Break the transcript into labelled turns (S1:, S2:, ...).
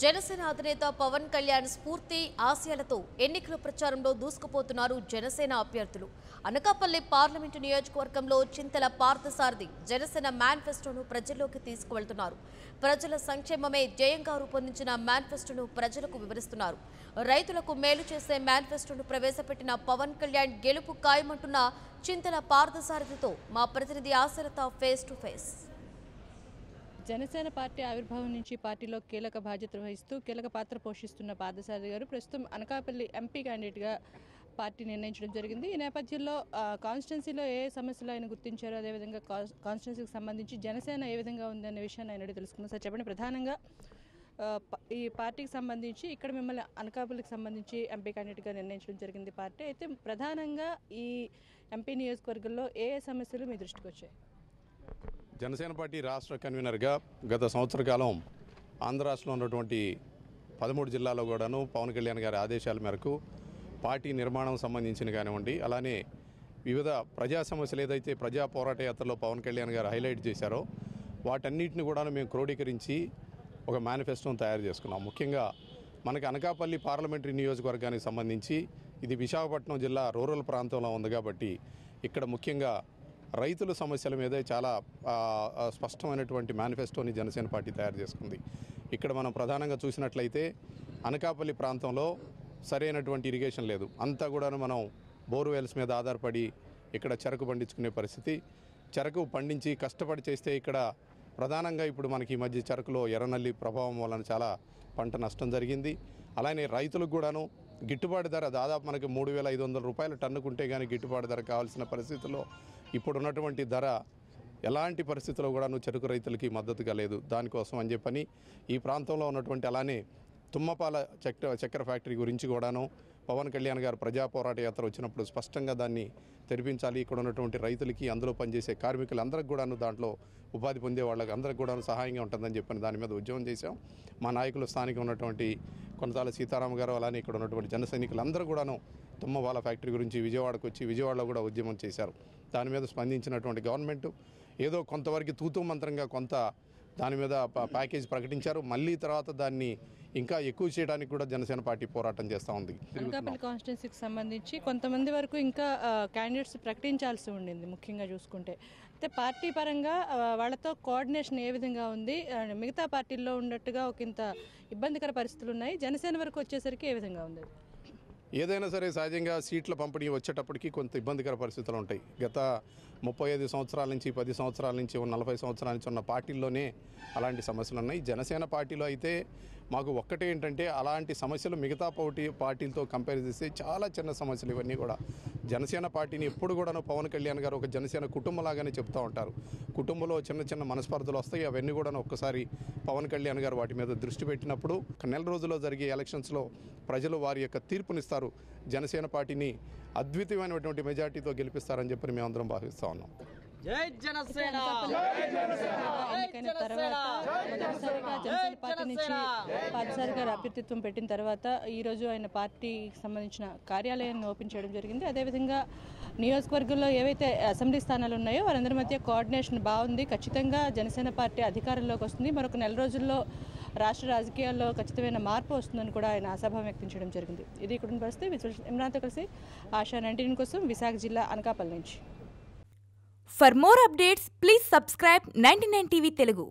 S1: జనసేన అధినేత పవన్ కళ్యాణ్ స్ఫూర్తి ఆశయాలతో ఎన్నికల ప్రచారంలో దూసుకుపోతున్నారు జనసేన అభ్యర్థులు. అనకాపల్లి పార్లమెంటు నియోజకవర్గంలో చింతల పార్థసారథి జనసేన మేనిఫెస్టోను ప్రజల్లోకి తీసుకువెళ్తున్నారు. ప్రజల సంక్షేమమే ధ్యేయంగా రూపొందించిన మేనిఫెస్టోను ప్రజలకు వివరిస్తున్నారు. రైతులకు మేలు చేసే మేనిఫెస్టోను ప్రవేశపెట్టిన పవన్ కళ్యాణ్ గెలుపు ఖాయమంటున్న చింతల పార్థసారథితో మా ప్రతినిధి Ashalatha face to face.
S2: Janasena party ఆవిర్భావం నుంచి పార్టీలో కీలక బాధ్యత వహిస్తూ కీలక పాత్ర పోషిస్తున్న పార్థసారథి గారు ప్రస్తుతం అనకాపల్లి ఎంపీ క్యాండిడేట్గా పార్టీ నిర్ణయించడం జరిగింది. ఈ నేపథ్యంలో కాన్స్టిట్యున్సీలో ఏ సమస్యలు ఆయన గుర్తించారో, అదేవిధంగా కాన్స్టిట్యున్సీకి సంబంధించి జనసేన ఏ విధంగా ఉందనే విషయాన్ని ఆయన తెలుసుకున్నాం. సార్ చెప్పండి, ప్రధానంగా ఈ పార్టీకి సంబంధించి ఇక్కడ మిమ్మల్ని అనకాపల్లికి సంబంధించి ఎంపీ క్యాండిడేట్గా నిర్ణయించడం జరిగింది పార్టీ. అయితే ప్రధానంగా ఈ ఎంపీ నియోజకవర్గంలో ఏ సమస్యలు మీ దృష్టికి వచ్చాయి?
S3: జనసేన పార్టీ రాష్ట్ర కన్వీనర్గా గత సంవత్సర కాలం ఆంధ్ర రాష్ట్రంలో ఉన్నటువంటి 13 జిల్లాల్లో కూడాను పవన్ కళ్యాణ్ గారి ఆదేశాల మేరకు పార్టీ నిర్మాణం సంబంధించిన కానివ్వండి, అలానే వివిధ ప్రజా సమస్యలు ఏదైతే ప్రజా పోరాట యాత్రలో పవన్ కళ్యాణ్ గారు హైలైట్ చేశారో వాటన్నిటిని కూడా మేము క్రోడీకరించి ఒక మేనిఫెస్టోను తయారు చేసుకున్నాం. ముఖ్యంగా మనకి అనకాపల్లి పార్లమెంటరీ నియోజకవర్గానికి సంబంధించి ఇది విశాఖపట్నం జిల్లా రూరల్ ప్రాంతంలో ఉంది కాబట్టి ఇక్కడ ముఖ్యంగా రైతుల సమస్యల మీద చాలా స్పష్టమైనటువంటి మేనిఫెస్టోని జనసేన పార్టీ తయారు చేసుకుంది. ఇక్కడ మనం ప్రధానంగా చూసినట్లయితే అనకాపల్లి ప్రాంతంలో సరైనటువంటి ఇరిగేషన్ లేదు. అంతా కూడా మనం బోర్వెల్స్ మీద ఆధారపడి ఇక్కడ చెరకు పండించుకునే పరిస్థితి. చెరకు పండించి కష్టపడి చేస్తే ఇక్కడ ప్రధానంగా ఇప్పుడు మనకి ఈ మధ్య చెరకులో ఎర్రనల్లి ప్రభావం వలన చాలా పంట నష్టం జరిగింది. అలానే రైతులకు కూడాను గిట్టుబాటు ధర దాదాపు మనకి 3,500 రూపాయలు టన్నుకుంటే కానీ గిట్టుబాటు ధర కావాల్సిన పరిస్థితుల్లో ఇప్పుడు ఉన్నటువంటి ధర ఎలాంటి పరిస్థితుల్లో కూడాను చెరుకు రైతులకి మద్దతుగా లేదు. దానికోసం అని చెప్పని ఈ ప్రాంతంలో ఉన్నటువంటి అలానే తుమ్మపాల చక్కెర ఫ్యాక్టరీ గురించి కూడాను పవన్ కళ్యాణ్ గారు ప్రజా పోరాట యాత్ర వచ్చినప్పుడు స్పష్టంగా దాన్ని తెరిపించాలి. ఇక్కడ ఉన్నటువంటి రైతులకి, అందులో పనిచేసే కార్మికులందరికీ కూడాను దాంట్లో ఉపాధి పొందే వాళ్ళకి అందరికి కూడాను సహాయంగా ఉంటుందని చెప్పని దాని మీద ఉద్యమం చేశాం. మా నాయకులు స్థానిక ఉన్నటువంటి కొనసాల సీతారామ గారు అలానే ఇక్కడ ఉన్నటువంటి జన సైనికులందరూ కూడాను తుమ్మపాల ఫ్యాక్టరీ గురించి విజయవాడకు వచ్చి విజయవాడలో కూడా ఉద్యమం చేశారు. దాని మీద స్పందించినటువంటి గవర్నమెంట్ ఏదో కొంతవరకు తూతూ మంత్రంగా కొంత దాని మీద ప్యాకేజ్ ప్రకటించారు. మళ్ళీ తర్వాత దాన్ని ఇంకా ఎక్కువ చేయడానికి కూడా జనసేన పార్టీ పోరాటం చేస్తూ ఉంది.
S2: అనకాపల్లి కాన్స్టిట్యున్సీకి సంబంధించి కొంతమంది వరకు ఇంకా క్యాండిడేట్స్ ప్రకటించాల్సి ఉండింది ముఖ్యంగా చూసుకుంటే. అయితే పార్టీ పరంగా వాళ్ళతో కోఆర్డినేషన్ ఏ విధంగా ఉంది? మిగతా పార్టీల్లో ఉన్నట్టుగా ఒక ఇంత ఇబ్బందికర పరిస్థితులు ఉన్నాయి, జనసేన వరకు వచ్చేసరికి ఏ విధంగా ఉంది?
S3: ఏదైనా సరే సహజంగా సీట్ల పంపిణీ వచ్చేటప్పటికి కొంత ఇబ్బందికర పరిస్థితులు ఉంటాయి. గత 35 సంవత్సరాల నుంచి 10 సంవత్సరాల నుంచి 40 సంవత్సరాల నుంచి ఉన్న పార్టీల్లోనే అలాంటి సమస్యలు ఉన్నాయి. జనసేన పార్టీలో అయితే మాకు ఒక్కటే ఏంటంటే అలాంటి సమస్యలు మిగతా పార్టీలతో కంపేర్ చేస్తే చాలా చిన్న సమస్యలు ఇవన్నీ కూడా. జనసేన పార్టీని ఎప్పుడు కూడాను పవన్ కళ్యాణ్ గారు ఒక జనసేన కుటుంబంలాగానే చెప్తూ ఉంటారు. కుటుంబంలో చిన్న చిన్న మనస్పర్ధలు వస్తాయి, అవన్నీ కూడా ఒక్కసారి పవన్ కళ్యాణ్ గారు వాటి మీద దృష్టి పెట్టినప్పుడు నెల రోజుల్లో జరిగే ఎలక్షన్స్లో ప్రజలు వారి యొక్క తీర్పునిస్తారు. జనసేన పార్టీని అద్వితీయమైనటువంటి మెజార్టీతో గెలిపిస్తారని చెప్పి మేమందరం భావిస్తూ ఉన్నాం.
S2: జై జనసేన! తర్వాత మొదటిసారిగా జనసేన పార్టీ నుంచి పార్థసారథి గారు అభ్యర్థిత్వం పెట్టిన తర్వాత ఈరోజు ఆయన పార్టీకి సంబంధించిన కార్యాలయాన్ని ఓపెన్ చేయడం జరిగింది. అదేవిధంగా నియోజకవర్గంలో ఏవైతే అసెంబ్లీ స్థానాలు ఉన్నాయో వారందరి మధ్య కోఆర్డినేషన్ బాగుంది. ఖచ్చితంగా జనసేన పార్టీ అధికారంలోకి వస్తుంది. మరొక నెల రోజుల్లో రాష్ట్ర రాజకీయాల్లో ఖచ్చితమైన మార్పు వస్తుందని కూడా ఆయన ఆశాభావం వ్యక్తం చేయడం జరిగింది. ఇది ఇక్కడ పరిస్థితి. ఇమ్రాన్తో కలిసి ఆశా 19 కోసం విశాఖ జిల్లా అనకాపల్లి నుంచి.
S4: For more updates, please subscribe 99 TV Telugu.